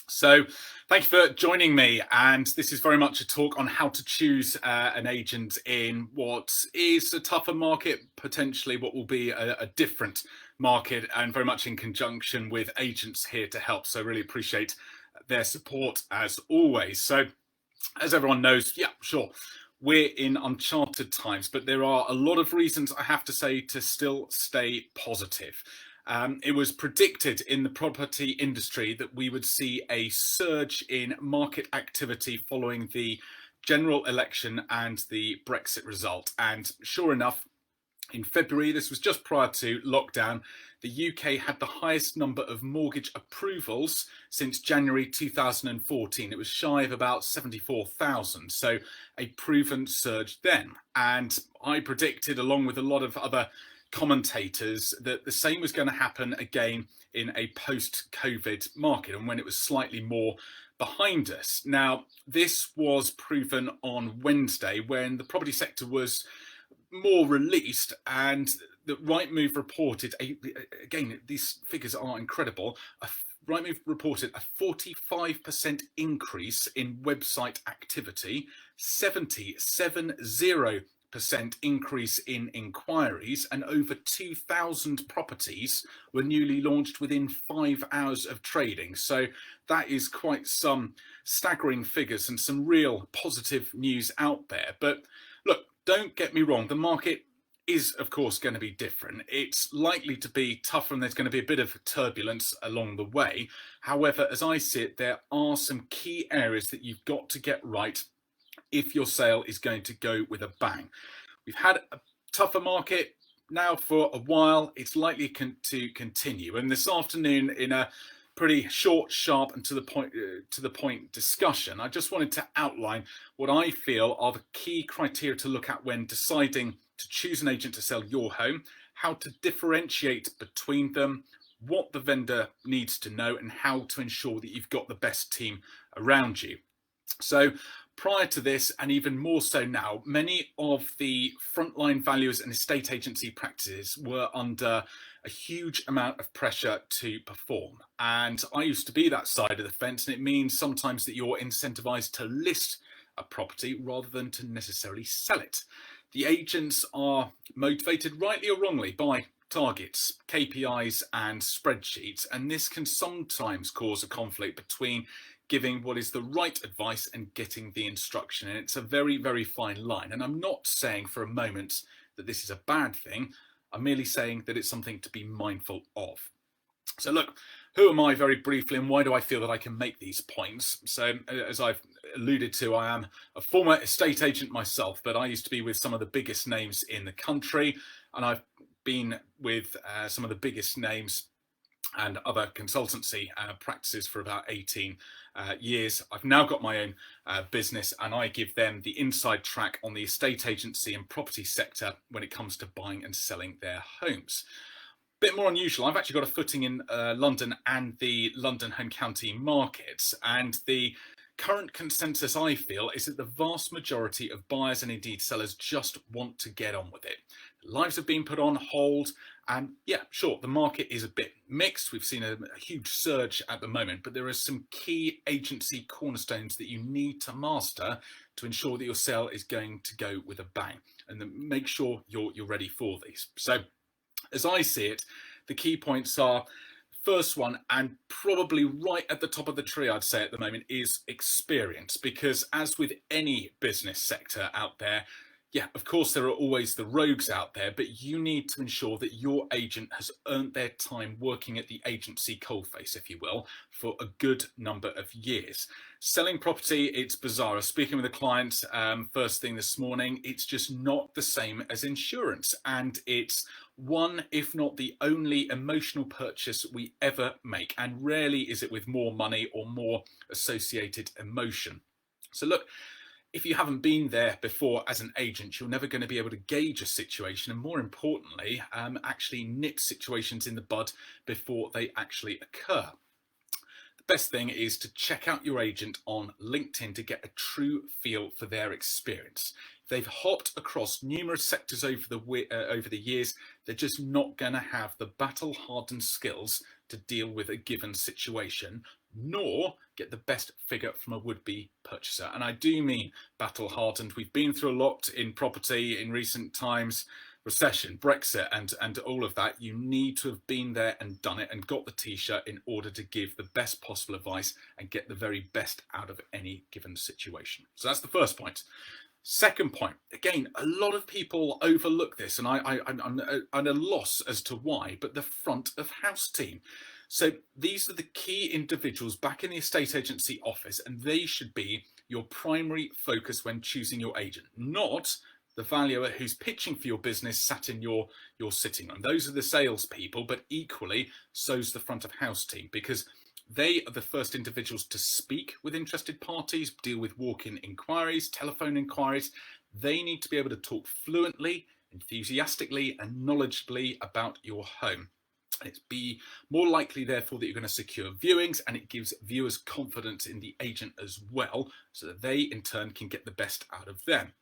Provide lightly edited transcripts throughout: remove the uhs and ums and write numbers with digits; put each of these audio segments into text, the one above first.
So, thank you for joining me. And this is very much a talk on how to choose an agent in what is a tougher market, potentially what will be a different market, and very much in conjunction with agents here to help. So, really appreciate their support as always. So, as everyone knows, yeah, sure, we're in uncharted times, but there are a lot of reasons, I have to say, to still stay positive. It was predicted in the property industry that we would see a surge in market activity following the general election and the Brexit result. And sure enough, in February, this was just prior to lockdown, the UK had the highest number of mortgage approvals since January 2014. It was shy of about 74,000, so a proven surge then. And I predicted, along with a lot of other commentators, that the same was going to happen again in a post-COVID market, and when it was slightly more behind us. Now, this was proven on Wednesday when the property sector was more released, and the Rightmove reported again, these figures are incredible. Rightmove reported a 45% increase in website activity, 70% increase in inquiries, and over 2,000 properties were newly launched within 5 hours of trading. So that is quite some staggering figures and some real positive news out there. But look, don't get me wrong, the market is, of course, going to be different. It's likely to be tougher and there's going to be a bit of turbulence along the way. However, as I see it, there are some key areas that you've got to get right if your sale is going to go with a bang. We've had a tougher market now for a while. It's likely to continue. And this afternoon, in a pretty short, sharp, and to the point discussion, I just wanted to outline what I feel are the key criteria to look at when deciding to choose an agent to sell your home, how to differentiate between them, what the vendor needs to know, and how to ensure that you've got the best team around you. So prior to this, and even more so now, many of the frontline valuers and estate agency practices were under a huge amount of pressure to perform. And I used to be that side of the fence, and it means sometimes that you're incentivized to list a property rather than to necessarily sell it. The agents are motivated, rightly or wrongly, by targets, KPIs, and spreadsheets, and this can sometimes cause a conflict between giving what is the right advice and getting the instruction. And it's a very, very fine line. And I'm not saying for a moment that this is a bad thing. I'm merely saying that it's something to be mindful of. So look, who am I very briefly, and why do I feel that I can make these points? So as I've alluded to, I am a former estate agent myself, but I used to be with some of the biggest names in the country, and I've been with some of the biggest names and other consultancy practices for about 18 years. I've now got my own business, and I give them the inside track on the estate agency and property sector when it comes to buying and selling their homes. Bit more unusual, I've actually got a footing in London and the London home county markets, and the current consensus, I feel, is that the vast majority of buyers and indeed sellers just want to get on with it. Lives have been put on hold, and yeah, sure, the market is a bit mixed. We've seen a huge surge at the moment, but there are some key agency cornerstones that you need to master to ensure that your sale is going to go with a bang, and then make sure you're ready for these. So as I see it, the key points are, first one, and probably right at the top of the tree, I'd say at the moment, is experience. Because as with any business sector out there, yeah, of course, there are always the rogues out there, but you need to ensure that your agent has earned their time working at the agency coalface, if you will, for a good number of years. Selling property, it's bizarre. I was speaking with a client first thing this morning. It's just not the same as insurance, and it's one, if not the only emotional purchase we ever make, and rarely is it with more money or more associated emotion. So look, if you haven't been there before as an agent, you're never going to be able to gauge a situation, and more importantly, actually nip situations in the bud before they actually occur. The best thing is to check out your agent on LinkedIn to get a true feel for their experience. If they've hopped across numerous sectors over the years, they're just not going to have the battle-hardened skills to deal with a given situation. nor get the best figure from a would-be purchaser. And I do mean battle-hardened. We've been through a lot in property in recent times, recession, Brexit, and all of that. You need to have been there and done it and got the t-shirt in order to give the best possible advice and get the very best out of any given situation. So that's the first point. Second point, again, a lot of people overlook this, and I'm at a loss as to why, but the front of house team. So these are the key individuals back in the estate agency office, and they should be your primary focus when choosing your agent, not the valuer who's pitching for your business sat in your sitting room. Those are the salespeople, but equally so's the front of house team, because they are the first individuals to speak with interested parties, deal with walk-in inquiries, telephone inquiries. They need to be able to talk fluently, enthusiastically, and knowledgeably about your home. It's be more likely, therefore, that you're going to secure viewings, and it gives viewers confidence in the agent as well, so that they, in turn, can get the best out of them.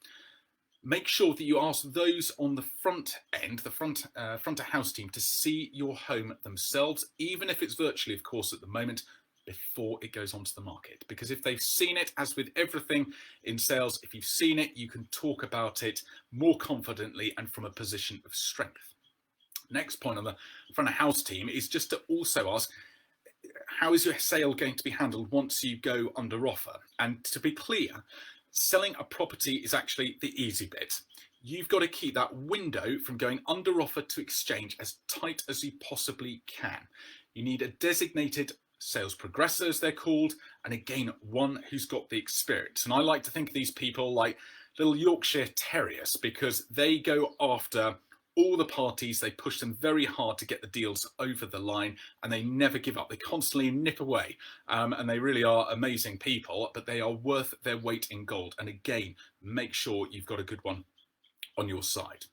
Make sure that you ask those on the front end, the front of house team, to see your home themselves, even if it's virtually, of course, at the moment, before it goes onto the market. Because if they've seen it, as with everything in sales, if you've seen it, you can talk about it more confidently and from a position of strength. Next point on the front of house team is just to also ask, how is your sale going to be handled once you go under offer? And to be clear, selling a property is actually the easy bit. You've got to keep that window from going under offer to exchange as tight as you possibly can. You need a designated sales progressor, as they're called, and again, one who's got the experience. And I like to think of these people like little Yorkshire Terriers, because they go after all the parties, they push them very hard to get the deals over the line, and they never give up. They constantly nip away, and they really are amazing people, but they are worth their weight in gold. And again, make sure you've got a good one on your side.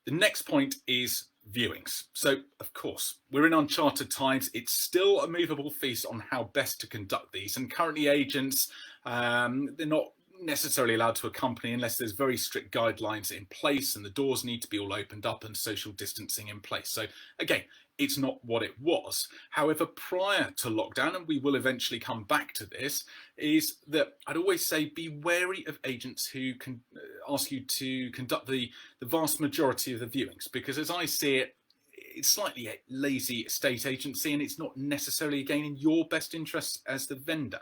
The next point is viewings. So, of course, we're in uncharted times. It's still a movable feast on how best to conduct these, and currently agents, they're not necessarily allowed to accompany unless there's very strict guidelines in place and the doors need to be all opened up and social distancing in place. So again, it's not what it was. However, prior to lockdown, and we will eventually come back to this, is that I'd always say be wary of agents who can ask you to conduct the vast majority of the viewings, because as I see it, it's slightly a lazy estate agency, and it's not necessarily, again, in your best interest as the vendor.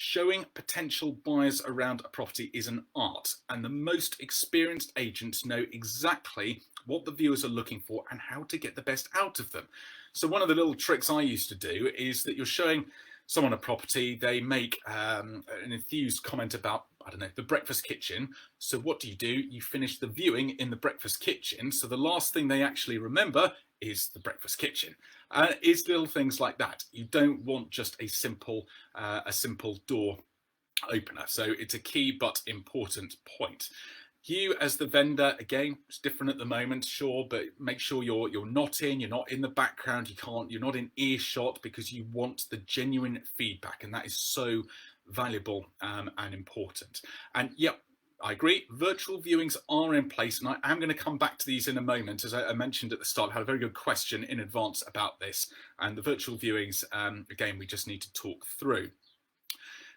Showing potential buyers around a property is an art, and the most experienced agents know exactly what the viewers are looking for and how to get the best out of them. So one of the little tricks I used to do is that you're showing someone a property, they make an enthused comment about, I don't know, the breakfast kitchen. So what do? You finish the viewing in the breakfast kitchen. So the last thing they actually remember is the breakfast kitchen. It's little things like that. You don't want just a simple door opener. So it's a key but important point. You as the vendor, again, it's different at the moment, sure, but make sure you're not in the background, you're not in earshot, because you want the genuine feedback, and that is so valuable and important. And yep, I agree, virtual viewings are in place, and I am going to come back to these in a moment. As I mentioned at the start, I had a very good question in advance about this, and the virtual viewings, again, we just need to talk through.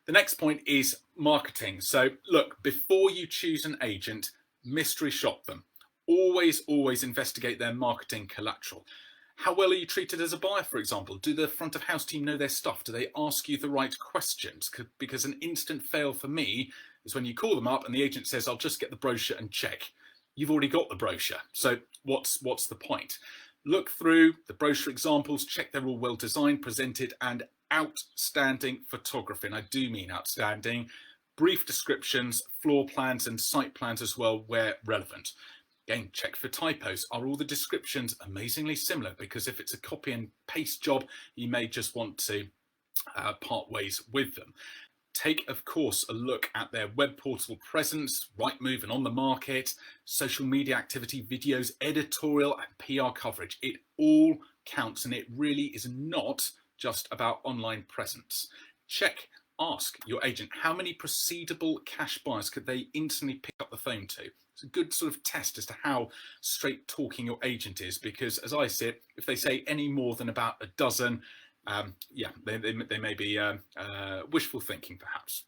The next point is marketing. So look, before you choose an agent, mystery shop them. Always investigate their marketing collateral. How well are you treated as a buyer, for example? Do the front of house team know their stuff? Do they ask you the right questions? Because an instant fail for me is when you call them up and the agent says, I'll just get the brochure and check. You've already got the brochure. So what's the point? Look through the brochure examples, check they're all well designed, presented, and outstanding photography. And I do mean outstanding. Brief descriptions, floor plans, and site plans as well where relevant. Again, check for typos. Are all the descriptions amazingly similar? Because if it's a copy and paste job, you may just want to part ways with them. Take, of course, a look at their web portal presence, Rightmove and On the Market, social media activity, videos, editorial and PR coverage. It all counts, and it really is not just about online presence. Check, ask your agent, how many proceedable cash buyers could they instantly pick up the phone to? It's a good sort of test as to how straight talking your agent is, because as I see it, if they say any more than about a dozen, yeah, they may be wishful thinking, perhaps.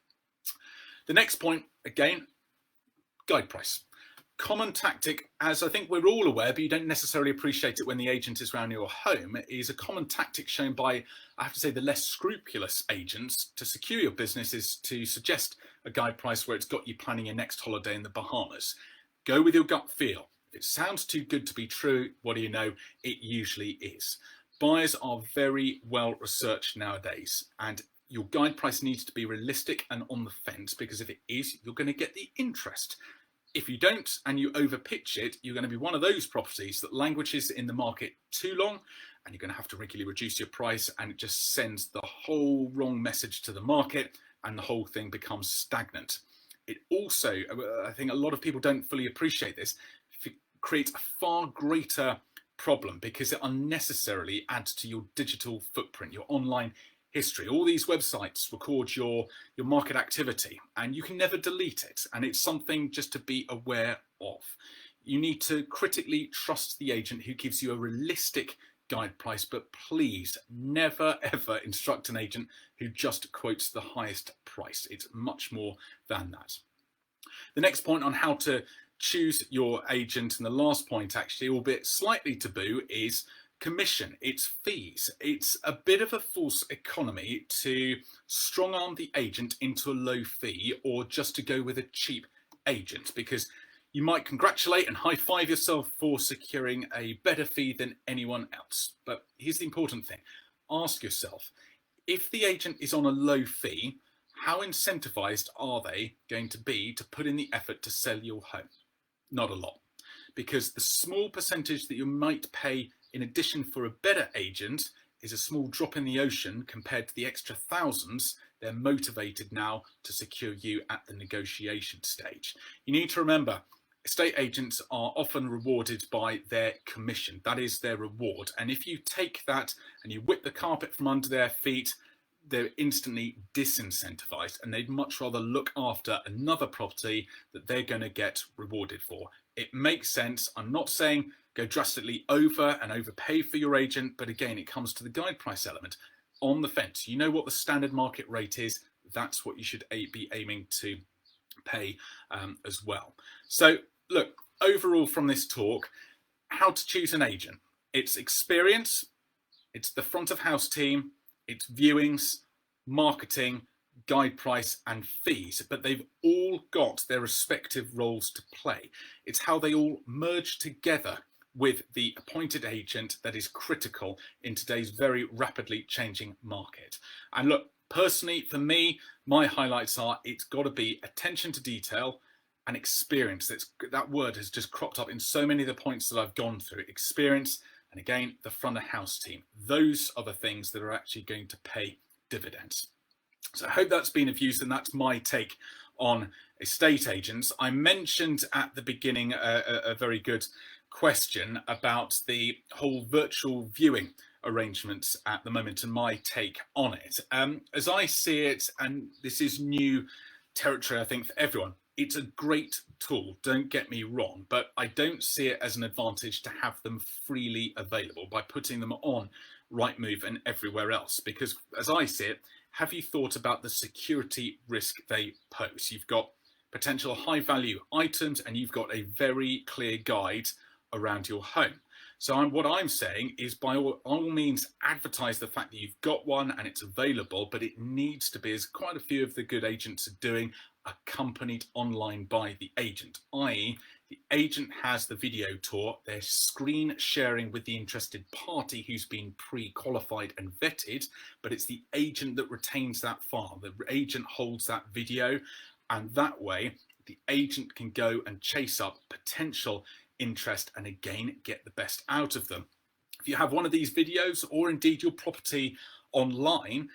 The next point, again, guide price. Common tactic, as I think we're all aware, but you don't necessarily appreciate it when the agent is around your home, is a common tactic shown by, I have to say, the less scrupulous agents to secure your business is to suggest a guide price where it's got you planning your next holiday in the Bahamas. Go with your gut feel. If it sounds too good to be true, what do you know? It usually is. Buyers are very well researched nowadays, and your guide price needs to be realistic and on the fence, because if it is, you're going to get the interest. If you don't and you overpitch it, you're going to be one of those properties that languishes in the market too long, and you're going to have to regularly reduce your price, and it just sends the whole wrong message to the market, and the whole thing becomes stagnant. It also, I think a lot of people don't fully appreciate this, it creates a far greater problem because it unnecessarily adds to your digital footprint, your online history. All these websites record your market activity, and you can never delete it, and it's something just to be aware of. You need to critically trust the agent who gives you a realistic guide price, but please never ever instruct an agent who just quotes the highest price. It's much more than that. The next point on how to choose your agent, and the last point actually, albeit slightly taboo, is commission. It's fees. It's a bit of a false economy to strong arm the agent into a low fee, or just to go with a cheap agent, because you might congratulate and high five yourself for securing a better fee than anyone else. But here's the important thing. Ask yourself, if the agent is on a low fee, how incentivized are they going to be to put in the effort to sell your home? Not a lot, because the small percentage that you might pay in addition for a better agent is a small drop in the ocean compared to the extra thousands they're motivated now to secure you at the negotiation stage. You need to remember, estate agents are often rewarded by their commission. That is their reward. And if you take that and you whip the carpet from under their feet, they're instantly disincentivized, and they'd much rather look after another property that they're going to get rewarded for. It makes sense. I'm not saying go drastically over and overpay for your agent, but again, it comes to the guide price element. On the fence, you know what the standard market rate is. That's what you should be aiming to pay as well. So look, overall from this talk, how to choose an agent. It's experience, it's the front of house team, it's viewings, marketing, guide price and fees, but they've all got their respective roles to play. It's how they all merge together with the appointed agent that is critical in today's very rapidly changing market. And look, personally, for me, my highlights are, it's got to be attention to detail and experience. That word has just cropped up in so many of the points that I've gone through. Experience, and again, the front of house team. Those are the things that are actually going to pay dividends. So I hope that's been of use, and that's my take on estate agents. I mentioned at the beginning a very good question about the whole virtual viewing arrangements at the moment and my take on it. As I see it, and this is new territory, I think, for everyone, it's a great tool, don't get me wrong, but I don't see it as an advantage to have them freely available by putting them on Rightmove and everywhere else, because as I see it, have you thought about the security risk they pose? You've got potential high value items and you've got a very clear guide around your home. So what I'm saying is, by all means, advertise the fact that you've got one and it's available, but it needs to be, as quite a few of the good agents are doing, accompanied online by the agent, i.e. the agent has the video tour, they're screen sharing with the interested party who's been pre-qualified and vetted, but it's the agent that retains that file. The agent holds that video, and that way the agent can go and chase up potential interest and again get the best out of them. If you have one of these videos, or indeed your property online,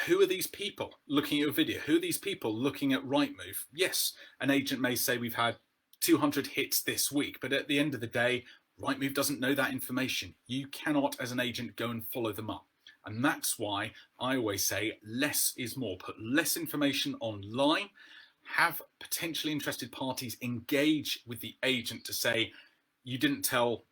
who are these people looking at your video? Who are these people looking at Rightmove? Yes, an agent may say we've had 200 hits this week, but at the end of the day, Rightmove doesn't know that information. You cannot, as an agent, go and follow them up. And that's why I always say less is more. Put less information online, have potentially interested parties engage with the agent to say, you didn't tell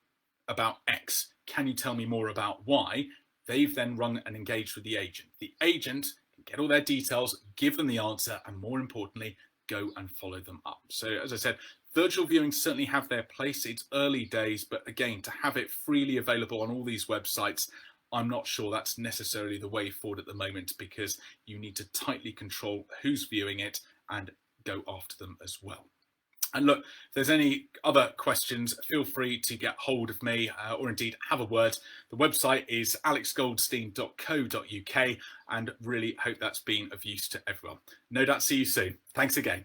about X, can you tell me more about Y? they've then rung and engaged with the agent. The agent can get all their details, give them the answer, and more importantly, go and follow them up. So as I said, virtual viewings certainly have their place. It's early days, but again, to have it freely available on all these websites, I'm not sure that's necessarily the way forward at the moment, because you need to tightly control who's viewing it and go after them as well. And look, if there's any other questions, feel free to get hold of me or indeed have a word. The website is alexgoldstein.co.uk, and really hope that's been of use to everyone. No doubt see you soon. Thanks again.